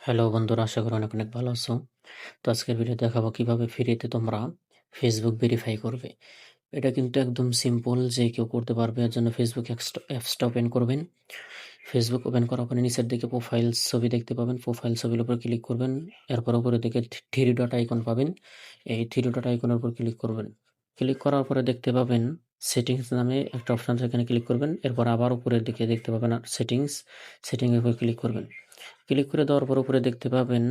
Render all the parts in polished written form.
Hello বন্ধুরা, আশা করি অনেক অনেক ভালো আছো। তো আজকের ভিডিও দেখাবো কিভাবে ফ্রিতে তোমরা ফেসবুক ভেরিফাই করবে। এটা কিন্তু একদম সিম্পল, যে কেউ করতে পারবে। এর জন্য ফেসবুক অ্যাপসটা ওপেন করবেন। ফেসবুক ওপেন করার পরে নিচের দিকে প্রোফাইল ছবি দেখতে পাবেন। প্রোফাইল ছবির উপর ক্লিক করবেন। এরপর উপরের দিকে থ্রি ডট আইকন পাবেন। এই থ্রি ডট আইকনের উপর ক্লিক করবেন। ক্লিক করার পরে দেখতে পাবেন সেটিংস নামে একটা অপশন, সেখানে ক্লিক করবেন। এরপর আবার উপরের দিকে দেখতে পাবেন সেটিংয়ের উপর ক্লিক করবেন। ক্লিক করে দেওয়ার পর উপরে দেখতে পাবেন,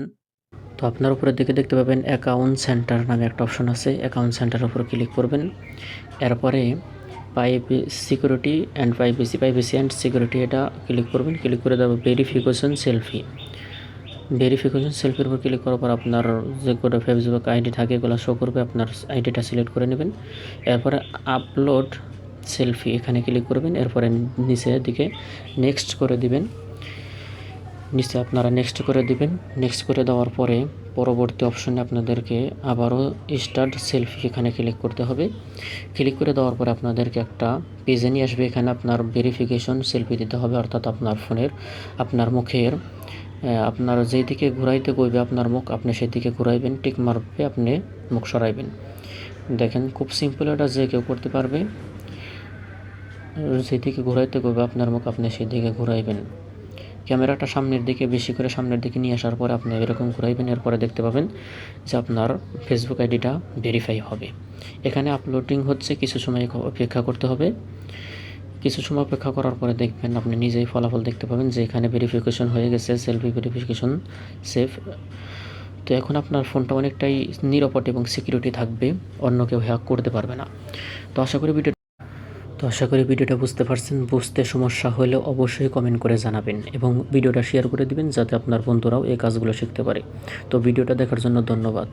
তো আপনার উপরের দিকে দেখতে পাবেন অ্যাকাউন্ট সেন্টার নামে একটা অপশন আছে। অ্যাকাউন্ট সেন্টারের উপর ক্লিক করবেন। এরপরে security and privacy and security এটা ক্লিক করবেন। ক্লিক করে দেবো ভেরিফিকেশন সেলফির উপর ক্লিক করার পর আপনার যে কোনো ফেসবুক আইডি থাকে এগুলো শো করবে। আপনার আইডিটা সিলেক্ট করে নেবেন। এরপরে আপলোড সেলফি এখানে ক্লিক করবেন। এরপরে নিচের দিকে নেক্সট করে দিবেন। নিচে আপনারা নেক্সট করে দিবেন। নেক্সট করে দেওয়ার পরে পরবর্তী অপশনে আপনাদেরকে আবারও স্টার্ট সেলফি এখানে ক্লিক করতে হবে। ক্লিক করে দেওয়ার পরে আপনাদেরকে একটা পেজে নিয়ে আসবে। এখানে আপনার ভেরিফিকেশন সেলফি দিতে হবে, অর্থাৎ আপনার ফোনের আপনার মুখের আপনার যেই দিকে ঘুরাইতে কইবে আপনার মুখ, আপনি সেদিকে ঘুরাইবেন। টিক মারবে, আপনি মুখ সরাইবেন। দেখেন খুব সিম্পল, এটা যে কেউ করতে পারবে। যেদিকে ঘুরাইতে কইবে আপনার মুখ, আপনি সেদিকে ঘুরাইবেন। ক্যামেরাটা সামনের দিকে বেশি করে সামনের দিকে নিয়ে আসার পরে আপনি এরকম ঘুরাইবেন। এরপরে দেখতে পাবেন যে আপনার ফেসবুক আইডিটা ভেরিফাই হবে। এখানে আপলোডিং হচ্ছে, কিছু সময় অপেক্ষা করতে হবে। কিছু সময় অপেক্ষা করার পরে দেখবেন, আপনি নিজেই ফলাফল দেখতে পাবেন যে এখানে ভেরিফিকেশন হয়ে গেছে, সেলফি ভেরিফিকেশন সেফ। তো এখন আপনার ফোনটা অনেকটাই নিরাপদ এবং সিকিউরিটি থাকবে, অন্য কেউ হ্যাক করতে পারবে না। তো আশা করি ভিডিওটা বুঝতে পারছেন। বুঝতে সমস্যা হলে অবশ্যই কমেন্ট করে জানাবেন এবং ভিডিওটা শেয়ার করে দিবেন, যাতে আপনার বন্ধুরাও এই কাজগুলো শিখতে পারে। তো ভিডিওটা দেখার জন্য ধন্যবাদ।